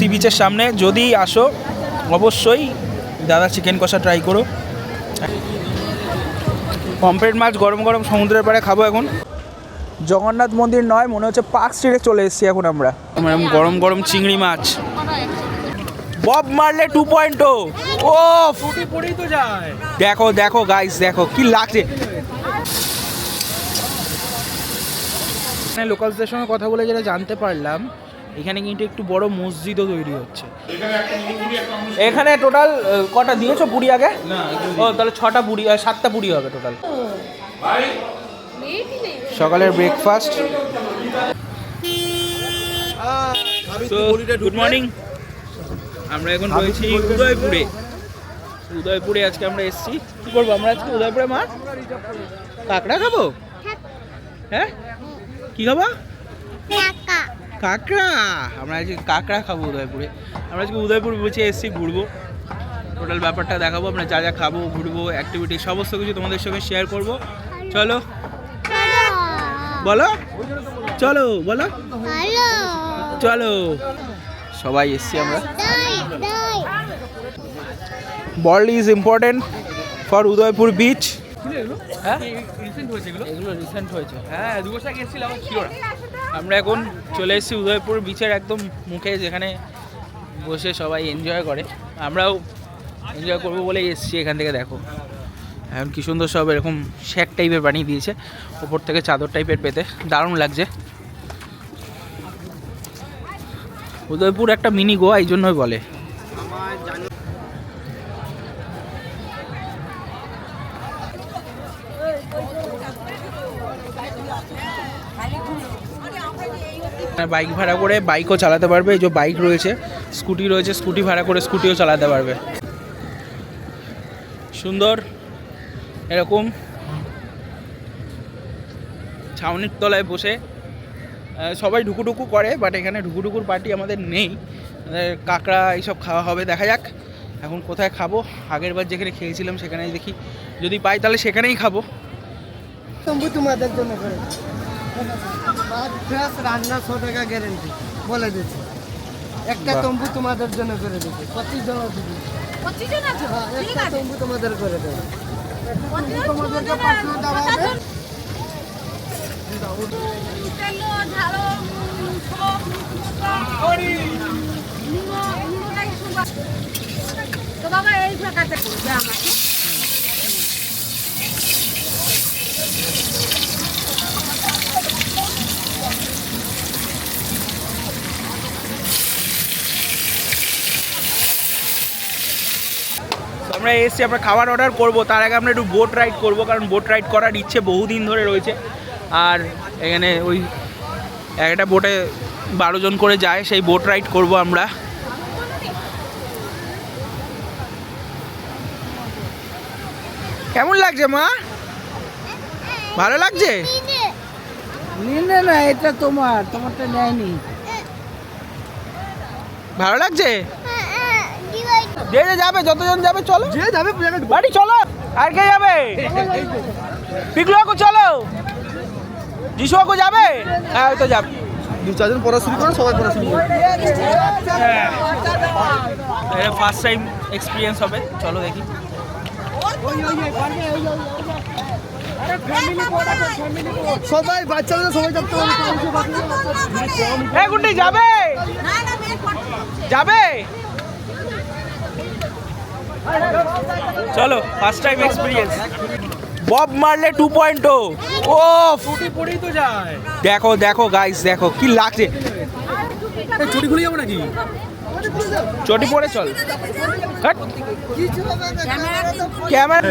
C বিচের সামনে। যদি আসো অবশ্যই দাদা চিকেন কষা ট্রাই করো। পমফ্রেট মাছ গরম গরম সমুদ্রের পাড়ে খাবো এখন। জগন্নাথ মন্দির নয়, মনে হচ্ছে পার্ক স্ট্রিটে চলে এসেছি এখন আমরা। গরম গরম চিংড়ি মাছ, বব মারলে 2.0। ও ফুটি পড়েই তো যায়। দেখো দেখো গাইস, দেখো কি লাগছে। লোকালসদের সঙ্গে কথা বলে যেটা জানতে পারলাম, এখানে কিন্তু একটু বড় মসজিদও তৈরি হচ্ছে। এখানে টোটাল কটা দিয়েছো পুরি আগে? ও তাহলে 6টা পুরি, 7টা পুরি হবে টোটাল। সকালের ব্রেকফাস্ট। Good morning. আমরা এখন রয়েছি উদয়পুরে। উদয়পুরে আজকে আমরা এসেছি। কি করবো আমরা আজকে উদয়পুরে? মা কাঁকড়া খাবো। হ্যাঁ কি খাবো? কাঁকড়া। আমরা আজকে কাঁকড়া খাবো উদয়পুরে। আমরা আজকে উদয়পুর বসে এসেছি, ঘুরবো, টোটাল ব্যাপারটা দেখাবো। আমরা যা যা খাবো, ঘুরবো, অ্যাক্টিভিটি সমস্ত কিছু তোমাদের সঙ্গে শেয়ার করবো। চলো বলো, চলো বলো, চলো। সবাই এসছি আমরা। World is important for Udaipur beach. হ্যাঁ এগুলো রিসেন্ট হয়েছে। হ্যাঁ 2 বছর আগে এসেছিলাম, ছিল না। আমরা এখন চলে এসেছি উদয়পুর বিচের একদম মুখে, যেখানে বসে সবাই এনজয় করে। আমরাও এনজয় করবো বলেই এসেছি এখান থেকে। দেখো এখন কি সুন্দর সব এরকম শেক টাইপের বানিয়ে দিয়েছে, ওপর থেকে চাদর টাইপের পেতে, দারুণ লাগছে। উদয়পুর একটা মিনি গোয়া এই জন্যই বলে। বাইক ভাড়া করে বাইকও চালাতে পারবে। এই যে বাইক রয়েছে, স্কুটি রয়েছে, স্কুটি ভাড়া করে স্কুটিও চালাতে পারবে। সুন্দর এরকম ছাউনির তলায় বসে সবাই ঢুকুঢুকু করে, বাট এখানে ঢুকুঢুকুর পার্টি আমাদের নেই। কাঁকড়া এইসব খাওয়া হবে, দেখা যাক এখন কোথায় খাবো। আগের বার যেখানে খেয়েছিলাম সেখানেই দেখি, যদি পাই তাহলে সেখানেই খাবো। তম্বু তোমাদের জন্য করে রান্না 100 টাকা গ্যারেন্টি বলে দিচ্ছি। একটা তম্বু তোমাদের জন্য করে দিচ্ছি। 25 জন আছে। 25 জন আছে? একটা তম্বু তোমাদের করে দেবো। তোমাদেরকে 500 দেওয়া হবে। তো বাবা এই জায়গাতে করবে আমাকে। আমরা এসছি, আমরা খাবার অর্ডার করব, তার আগে আমরা একটু বোট রাইড করব, কারণ বোট রাইড করার ইচ্ছে বহুদিন ধরে রয়েছে। আর এখানে ওই একটা বোটে 12 জন করে যায়, সেই বোট রাইড করব আমরা। কেমন লাগছে মা? ভালো লাগছে? নিলে না, এটা তোমার, তোমারটা নেয়নি। ভালো লাগছে? যে যে যাবে, যতজন যাবে চলো, যে যাবে বাড়ি চলো। আর কে যাবে? পিকলু কাকু চলো, যিশু কাকু যাবে? হ্যাঁ ওই তো যাবে। 2-4 জন পড়া শুরু করো, সবাই পড়া শুরু করো। হ্যাঁ ফার্স্ট টাইম এক্সপিরিয়েন্স হবে, চলো দেখি। সবাই বাচ্চাদের সবাই থাকতে হবে। এই গুন্ডি যাবে? যাবে? চলো ফার্স্ট টাইম এক্সপিরিয়েন্স। বব মারলে 2.0। ও ফুটি পড়েই তো যায়। দেখো দেখো গাইস, দেখো কি লাগছে। চটি খুলে যাবো নাকি? চটি পরে চল। ক্যামেরা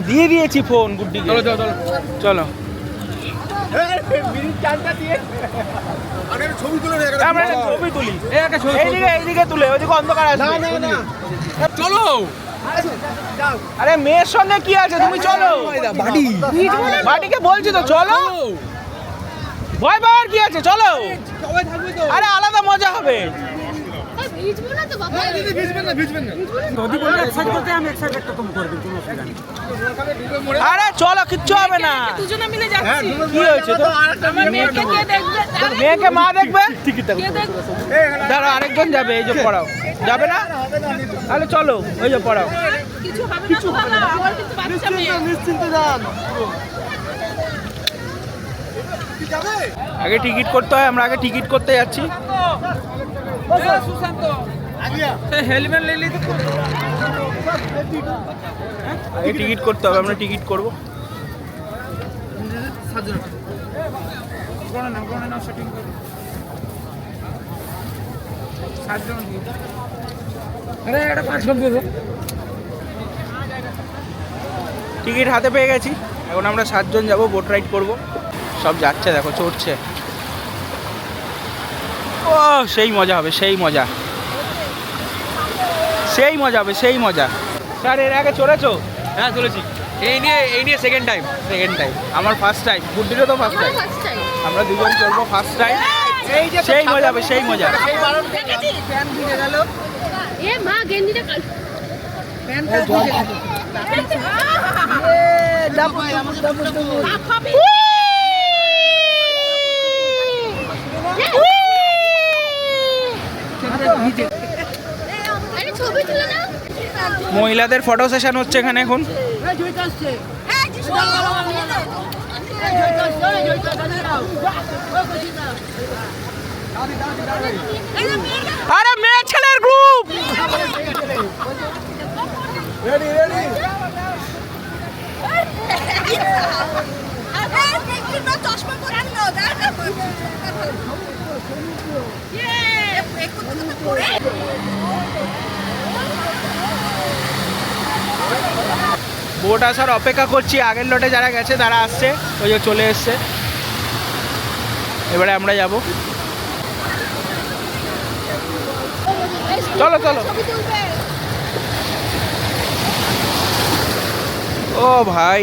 দিয়ে দিয়েছি ফোন গুড্ডিকে। চলো চলো চলো ছবি তুলি। এইদিকে তুলে, ওইদিকে অন্ধকার আসবে। চলো। আরে মেয়ের সঙ্গে কি আছে, তুমি চলো। বাড়িকে বলছি তো চলো, ভয় পাওয়ার কি আছে, চলো। আরে আলাদা মজা হবে। ভিজবো না তো বাবা? যদি বলে এক সাইড করতে আমি এক সাইড একটা কম করে দিই, কোনো অসুবিধা নেই। আরে চলো, কিচ্ছু হবে না। দুজনে মিলে যাচ্ছি। কি হয়েছে তো? আমার মেয়েকে কে দেখবে? মেয়েকে মা দেখবে। কে দেখবে? দাঁড়া, আরেকজন যাবে, এই যে পড়াও। যাবে না? তাহলে চলো, ওই যে পড়াও। কিছু হবে না তো বাবা, আমার কিন্তু বাচ্চা মেয়ে। নিশ্চিন্তে যান। আগে টিকিট করতে হয়, আমরা আগে টিকিট করতে যাচ্ছি। হেলমেট নিয়ে নিতে আগে টিকিট করতে হবে, আমরা টিকিট করব। টিকিট হাতে পেয়ে গেছি, এখন আমরা 7 জন যাবো, বোট রাইড করব। সব যাচ্ছে, দেখো চড়ছে। ও সেই মজা হবে, সেই মজা, সেই মজা হবে, সেই মজা। স্যার এর আগে চড়েছো? হ্যাঁ চলেছি, এই নিয়ে সেকেন্ড টাইম। আমার ফার্স্ট টাইম, গুড্ডিরও তো ফার্স্ট টাইম। First time. আমরা দুজন চলবো ফার্স্ট টাইম। সেই মজা হবে, সেই মজা। প্যান ভিজে গেল, এ মা গেঞ্জিটা কাল। প্যানটা ভিজে গেল। খাবি? আরে ছবি তুলে না। মহিলাদের ফটো সেশন হচ্ছে এখানে এখন। আরে মেয়ে ছেলের গ্রুপ। বোট আসার অপেক্ষা করছি, আগের লটে যারা গেছে তারা আসছে, ওই যে চলে এসছে। এবারে আমরা যাব। চলো চলো। ও ভাই,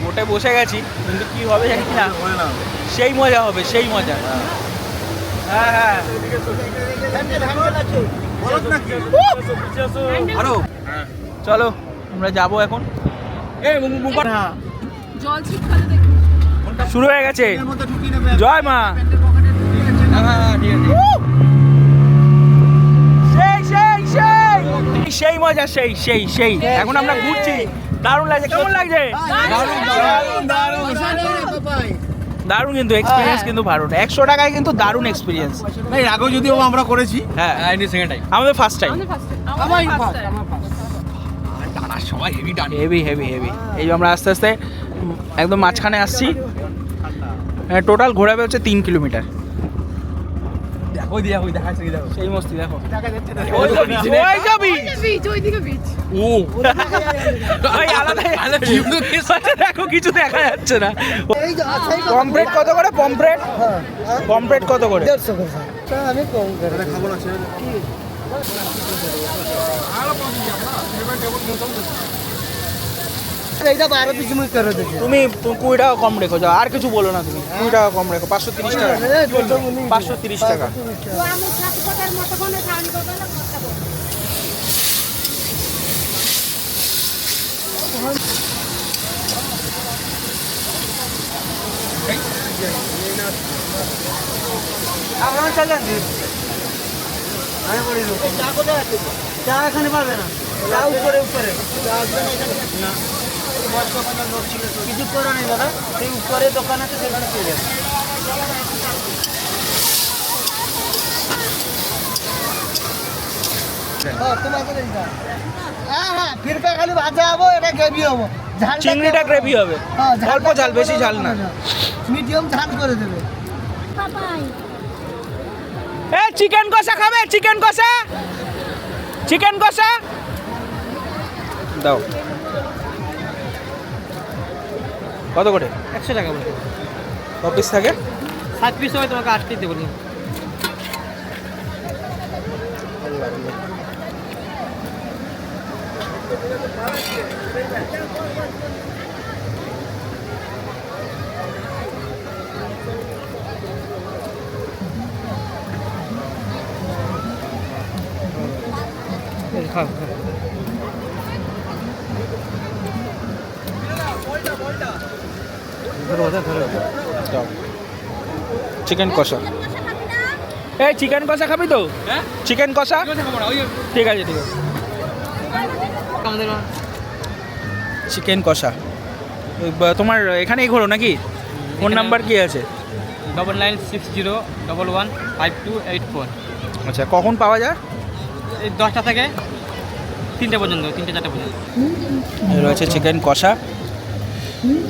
বোটে বসে গেছি, কিন্তু কি হবে জানি না। সেই মজা হবে, সেই মজা। হ্যাঁ হ্যাঁ, চলো আমরা যাবো এখন। জল ছিটকালে দেখি। শুরু হয়ে গেছে। জয় মা। সেই সেই সেই সেই মজা, সেই সেই সেই। এখন আমরা ঘুরছি, দারুণ লাগছে। কেমন লাগছে? দারুণ, কিন্তু এক্সপিরিয়েন্স কিন্তু দারুণ। 100 টাকায় কিন্তু দারুণ এক্সপিরিয়েন্স। এর আগেও যদিও আমরা করেছি, হ্যাঁ এই নিয়ে সেকেন্ড টাইম। আমাদের ফার্স্ট টাইম। আমাদের ফার্স্ট টাইম। আমাদের ফার্স্ট টাইম। টানা সবাই হেভি টান। Heavy heavy heavy. এই যে আমরা আস্তে আস্তে একদম মাঝখানে আসছি। টোটাল ঘোরাবে হচ্ছে 3 কিলোমিটার। ওই দেখাচ্ছে, দেখো সেই মস্তি, দেখো। ওই যে beach রে। ওই যে beach। বিচ, ওইদিকে বিচ। ও ওই আলাদা আলাদা দেখো, কিছু দেখা যাচ্ছে না। এই যে আছে পমফ্রেট কত করে? পমফ্রেট পমফ্রেট কত করে? 150 করে। তা আমি কম করে খাবো না। এইটা 12 পিস মুই করে দিছি। তুমি 20 টাকা কম রেখো, যাও। আর কিছু বলো না তুমি। 20 টাকা কম রেখো। 530 টাকা। 530 টাকা। তো আমি সাত কথার মতো কোনো খাওয়ানি করবো না, খরচা করবো। আপনারা চলেন। আমি বলি চা কোথায় আছে? চা এখানে পাবে না। চা উপরে উপরে। চা আসবে না এখানে? না। কিছু করে নেই দাদা, সেই উপরে দোকান আছে, সেখানে পেয়ে যাবে। তোমাদের এইটা। হ্যাঁ, ফিরকা খালি ভাজা হবো, এটা গ্রেভি হবো। চিংড়িটা গ্রেভি হবে, অল্প ঝাল, বেশি ঝাল না। মিডিয়াম ঝাল করে দেবে। এ চিকেন কষা খাবে? চিকেন কষা, চিকেন কষা দাও। কত করে? 100 টাকা বলে। অফিস থাকে 7 পিস হবে, তোমাকে 8 পিস দেবো। চিকেন কষা, এই চিকেন কষা খাবি তো? হ্যাঁ চিকেন কষা, ঠিক আছে ঠিক আছে। চিকেন কষা তোমার এখানেই ঘোরো নাকি? ফোন নাম্বার কি আছে? 9960115284। আচ্ছা, কখন পাওয়া যায়? এই 10টা থেকে 3টে পর্যন্ত, 3টে 4টে পর্যন্ত। এই রয়েছে চিকেন কষা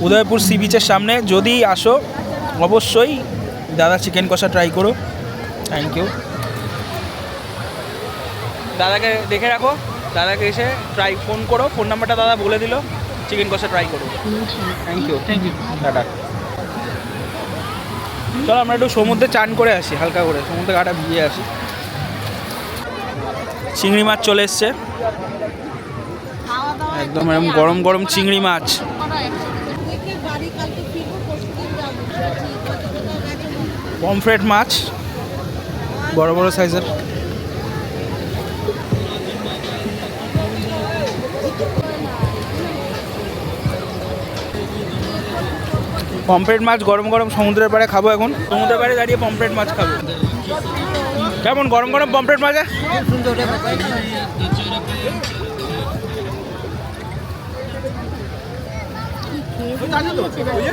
উদয়পুর সি বিচের সামনে। যদি আসো অবশ্যই দাদা চিকেন কষা ট্রাই করো। Thank you. দাদাকে দেখে রাখো, দাদাকে এসে ফোন করো, ফোন নাম্বারটা দাদা বলে দিল, চিকেন কষা ট্রাই করো। Thank you tata. চলো আমরা একটু সমুদ্রে চান করে আসি, হালকা করে সমুদ্রে গাটা ভিজিয়ে আসি। চিংড়ি মাছ চলে এসছে, একদম এরকম গরম গরম চিংড়ি মাছ। পমফ্রেট মাছ বড় বড় সাইজের। পমফ্রেট মাছ গরম গরম সমুদ্রের পাড়ে খাবো এখন। সমুদ্রের পাড়ে দাঁড়িয়ে পমফ্রেট মাছ খাবো। কেমন গরম গরম পমফ্রেট মাছ?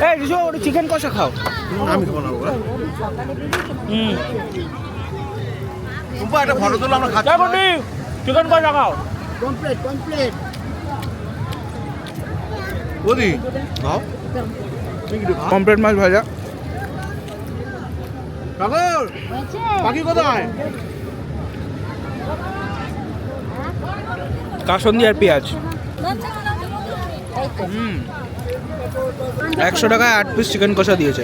এই রিজু চিকেন কষা খাও। আমি খাবো না ওরা। একটা ফটো তুলো, আমরা খাচ্ছি। চিকেন কষা খাও। কমপ্লিট ওদি খাও। পমফ্রেট মাছ ভাজা। কাকর পাখি কোথায়? কাসন্দি আর পেঁয়াজ। 100 টাকায় 8 পিস চিকেন কষা দিয়েছে।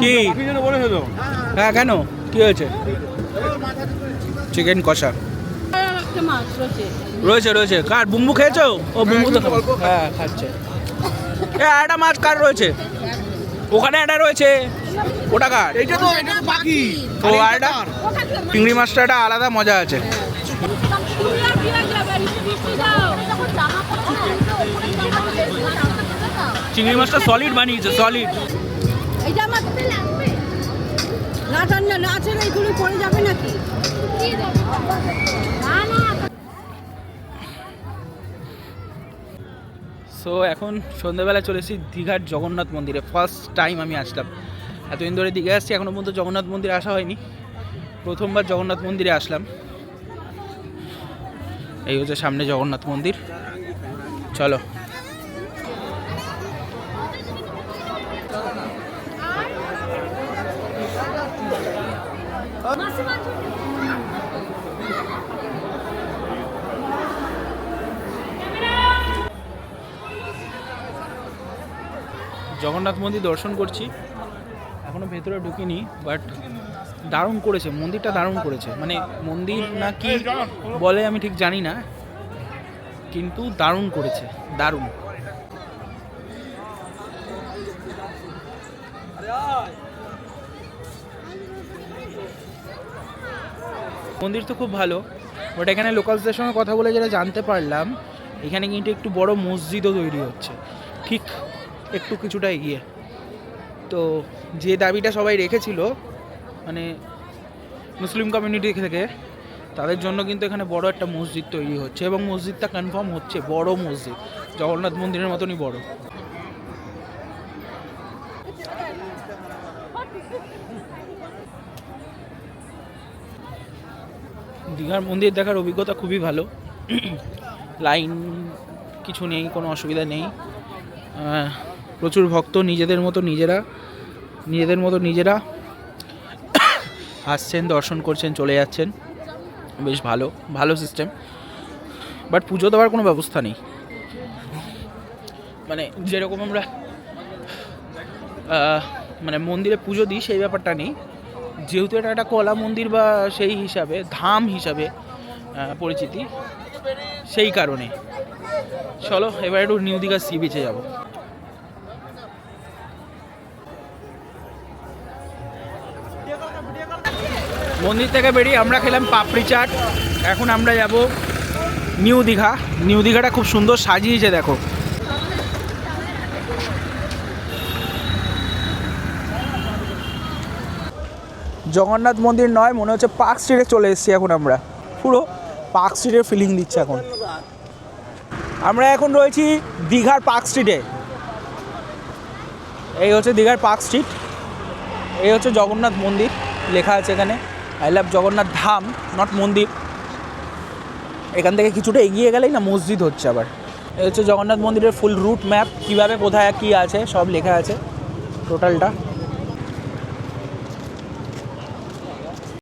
কি পাখি যেন বলেছে তো। হ্যাঁ কেন কি হয়েছে? চিকেন কষা রয়েছে রয়েছে। কার বুম্বু খেয়েছো? ও বুম্বু তো হ্যাঁ খাচ্ছে। একটা মাছ কার রয়েছে? ওখানে একটা রয়েছে, ওটা কার? এটা তো পাখি। ও আর একটা চিংড়ি মাছটা একটা আলাদা মজা আছে। চিংড়ি মাছটা সলিড বানিয়েছে, সলিড। এইটা আমার লাগবে না, ঠান্ডা না আছে না, এইগুলো পড়ে যাবে নাকি? না না। সো এখন সন্ধ্যাবেলা চলে এসেছি দীঘার জগন্নাথ মন্দিরে। ফার্স্ট টাইম আমি আসলাম, এতদিন ধরে দীঘা আসছি, এখনও পর্যন্ত জগন্নাথ মন্দিরে আসা হয়নি। প্রথমবার জগন্নাথ মন্দিরে আসলাম। এই হচ্ছে সামনে জগন্নাথ মন্দির। চলো জগন্নাথ মন্দির দর্শন করছি, এখনো ভেতরে ঢুকিনি, বাট দারুণ করেছে মন্দিরটা, দারুণ করেছে। মানে মন্দির না কি বলে আমি ঠিক জানি না, কিন্তু দারুণ করেছে, দারুণ। মন্দির তো খুব ভালো, বাট এখানে লোকালসদের সঙ্গে কথা বলে যেটা জানতে পারলাম, এখানে কিন্তু একটু বড় মসজিদও তৈরি হচ্ছে, ঠিক একটু কিছুটা এগিয়ে। তো যে দাবিটা সবাই রেখেছিল, মানে মুসলিম কমিউনিটি থেকে, তাদের জন্য কিন্তু এখানে বড় একটা মসজিদ তৈরি হচ্ছে, এবং মসজিদটা কনফার্ম হচ্ছে বড় মসজিদ, জগন্নাথ মন্দিরের মতনই বড়। দীঘার মন্দির দেখার অভিজ্ঞতা খুবই ভালো, লাইন কিছু নেই, কোনো অসুবিধা নেই। প্রচুর ভক্ত নিজেদের মতো নিজেরা আসছেন, দর্শন করছেন, চলে যাচ্ছেন, বেশ ভালো ভালো সিস্টেম। বাট পুজো দেওয়ার কোনো ব্যবস্থা নেই, মানে যেরকম আমরা মানে মন্দিরে পুজো দিই সেই ব্যাপারটা নেই। যেহেতু এটা একটা কলা মন্দির বা সেই হিসাবে ধাম হিসাবে পরিচিতি, সেই কারণে। চলো এবার একটু নিউ দীঘা সি বিচে যাবো। মন্দির থেকে বেরিয়ে আমরা খেলাম পাপড়ি চাট। এখন আমরা যাব নিউ দীঘা। নিউ দীঘাটা খুব সুন্দর সাজিয়েছে দেখো। জগন্নাথ মন্দির নয়, মনে হচ্ছে পার্ক স্ট্রিটে চলে এসেছি এখন আমরা। পুরো পার্ক স্ট্রিটের ফিলিং দিচ্ছে এখন। আমরা এখন রয়েছি দীঘার পার্ক স্ট্রিটে। এই হচ্ছে দীঘার পার্ক স্ট্রিট, এই হচ্ছে জগন্নাথ মন্দির, লেখা আছে এখানে I love Jagannath Dham, not মন্দির। এখান থেকে কিছুটা এগিয়ে গেলেই না মসজিদ হচ্ছে আবার। এই হচ্ছে জগন্নাথ মন্দিরের ফুল রুট ম্যাপ, কীভাবে কোথায় কী আছে সব লেখা আছে টোটালটা।